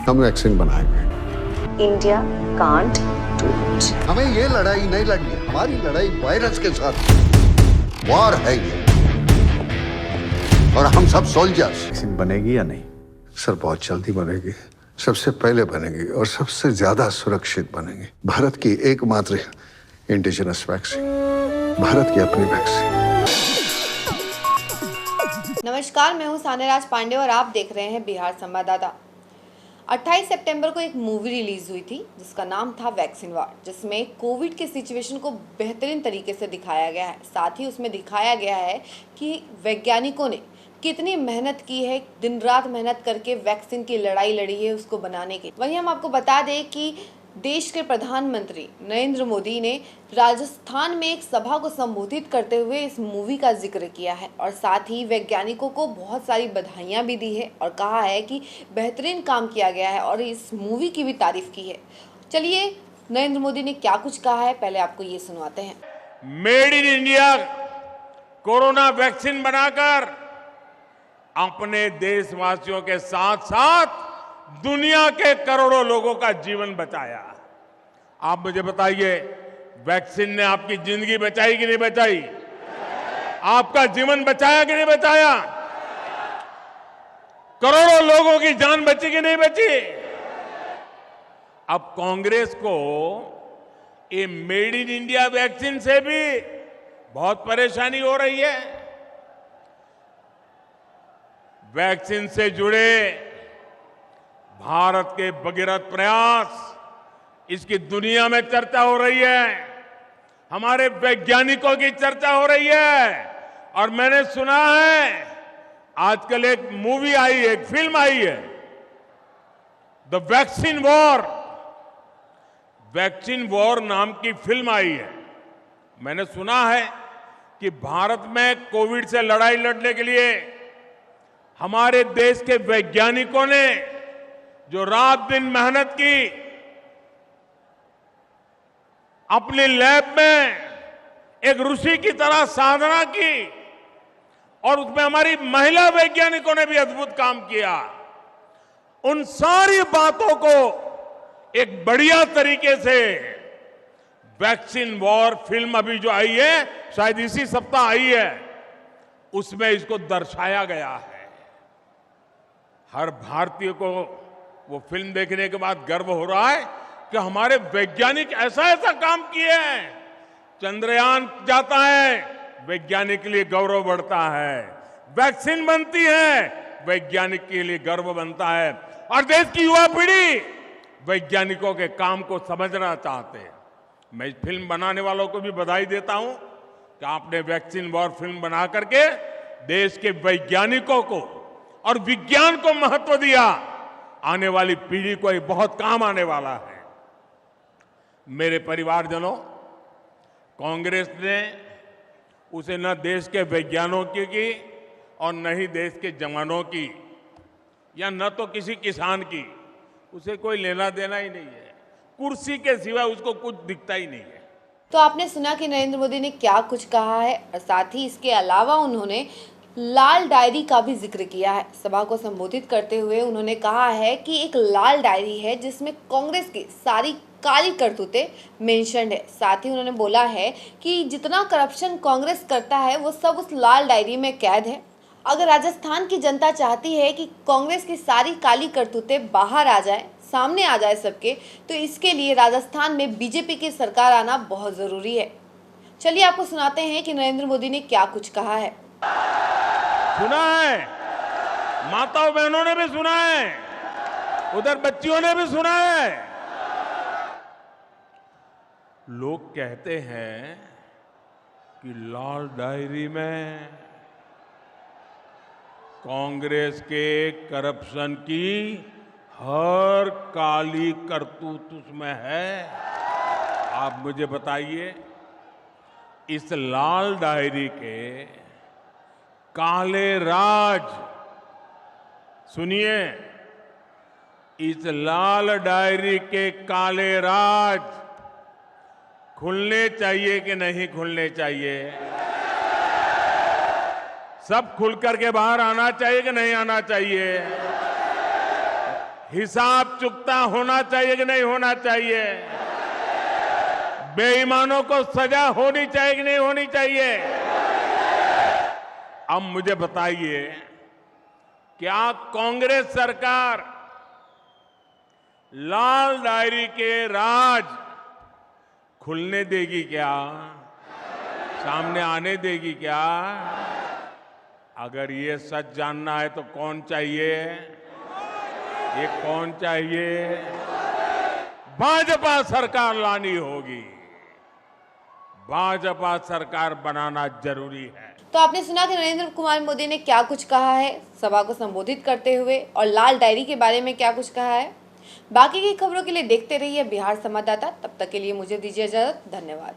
हम वैक्सीन बनाएंगे। India can't do it. हमें ये लड़ाई नहीं लड़नी, हमारी लड़ाई वायरस के साथ। वॉर है ये, और हम सब सोल्जर्स। वैक्सीन बनेगी या नहीं? सर बहुत जल्दी बनेगी, सबसे पहले बनेगी और सबसे ज्यादा सुरक्षित बनेगी। भारत की एकमात्र इंडिजिनस वैक्सीन, भारत की अपनी वैक्सीन। नमस्कार, मैं हूं सान्यराज पांडे और आप देख रहे हैं बिहार संवाददाता। 28 सितंबर को एक मूवी रिलीज हुई थी जिसका नाम था वैक्सीन वॉर, जिसमें कोविड के सिचुएशन को बेहतरीन तरीके से दिखाया गया है। साथ ही उसमें दिखाया गया है कि वैज्ञानिकों ने कितनी मेहनत की है, दिन रात मेहनत करके वैक्सीन की लड़ाई लड़ी है उसको बनाने की। वहीं हम आपको बता दें कि देश के प्रधानमंत्री नरेंद्र मोदी ने राजस्थान में एक सभा को संबोधित करते हुए इस मूवी का जिक्र किया है और साथ ही वैज्ञानिकों को बहुत सारी बधाइयां भी दी है और कहा है कि बेहतरीन काम किया गया है और इस मूवी की भी तारीफ की है। चलिए नरेंद्र मोदी ने क्या कुछ कहा है, पहले आपको ये सुनवाते हैं। Made in India corona vaccine बनाकर अपने देशवासियों के साथ साथ दुनिया के करोड़ों लोगों का जीवन बचाया। आप मुझे बताइए, वैक्सीन ने आपकी जिंदगी बचाई कि नहीं बचाई? आपका जीवन बचाया कि नहीं बचाया? करोड़ों लोगों की जान बची कि नहीं बची? अब कांग्रेस को ये मेड इन इंडिया वैक्सीन से भी बहुत परेशानी हो रही है। वैक्सीन से जुड़े भारत के भगीरथ प्रयास, इसकी दुनिया में चर्चा हो रही है, हमारे वैज्ञानिकों की चर्चा हो रही है। और मैंने सुना है आजकल एक मूवी आई है, एक फिल्म आई है, the vaccine war. Vaccine war नाम की फिल्म आई है। मैंने सुना है कि भारत में कोविड से लड़ाई लड़ने के लिए हमारे देश के वैज्ञानिकों ने जो रात दिन मेहनत की, अपनी लैब में एक ऋषि की तरह साधना की, और उसमें हमारी महिला वैज्ञानिकों ने भी अद्भुत काम किया। उन सारी बातों को एक बढ़िया तरीके से वैक्सीन वॉर फिल्म अभी जो आई है, शायद इसी सप्ताह आई है, उसमें इसको दर्शाया गया है। हर भारतीय को वो फिल्म देखने के बाद गर्व हो रहा है कि हमारे वैज्ञानिक ऐसा ऐसा काम किए हैं। चंद्रयान जाता है, वैज्ञानिक के लिए गौरव बढ़ता है। वैक्सीन बनती है, वैज्ञानिक के लिए गर्व बनता है। और देश की युवा पीढ़ी वैज्ञानिकों के काम को समझना चाहते हैं। मैं इस फिल्म बनाने वालों को भी बधाई देता हूं कि आपने वैक्सीन वॉर फिल्म बना करके देश के वैज्ञानिकों को और विज्ञान को महत्व दिया। आने वाली पीढ़ी को ये बहुत काम आने वाला है। मेरे परिवारजनों, कांग्रेस ने उसे न देश के वैज्ञानिकों की और न ही देश के जवानों की, या न तो किसी किसान की, उसे कोई लेना देना ही नहीं है। कुर्सी के सिवा उसको कुछ दिखता ही नहीं है। तो आपने सुना कि नरेंद्र मोदी ने क्या कुछ कहा है और साथ ही इसके अलावा उन्होंने लाल डायरी का भी जिक्र किया है। सभा को संबोधित करते हुए उन्होंने कहा है कि एक लाल डायरी है जिसमें कांग्रेस की सारी काली करतूतें मेंशन्ड है। साथ ही उन्होंने बोला है कि जितना करप्शन कांग्रेस करता है वो सब उस लाल डायरी में कैद है। अगर राजस्थान की जनता चाहती है कि कांग्रेस की सारी काली करतूतें बाहर आ जाए, सामने आ जाए सबके, तो इसके लिए राजस्थान में बीजेपी की सरकार आना बहुत जरूरी है। चलिए आपको सुनाते हैं कि नरेंद्र मोदी ने क्या कुछ कहा है। सुना है, माताओं बहनों ने भी सुना है, उधर बच्चियों ने भी सुना है। लोग कहते हैं कि लाल डायरी में कांग्रेस के करप्शन की हर काली करतूत उसमें है। आप मुझे बताइए, इस लाल डायरी के काले राज, सुनिए, इस लाल डायरी के काले राज खुलने चाहिए कि नहीं खुलने चाहिए? सब खुल करके बाहर आना चाहिए कि नहीं आना चाहिए? हिसाब चुकता होना चाहिए कि नहीं होना चाहिए? बेईमानों को सजा होनी चाहिए कि नहीं होनी चाहिए? अब मुझे बताइए, क्या कांग्रेस सरकार लाल डायरी के राज खुलने देगी क्या? सामने आने देगी क्या? अगर ये सच जानना है तो कौन चाहिए? ये कौन चाहिए? भाजपा सरकार लानी होगी। भाजपा सरकार बनाना जरूरी है। तो आपने सुना कि नरेंद्र कुमार मोदी ने क्या कुछ कहा है सभा को संबोधित करते हुए, और लाल डायरी के बारे में क्या कुछ कहा है। बाकी की खबरों के लिए देखते रहिए बिहार संवाददाता। तब तक के लिए मुझे दीजिए इजाजत। धन्यवाद।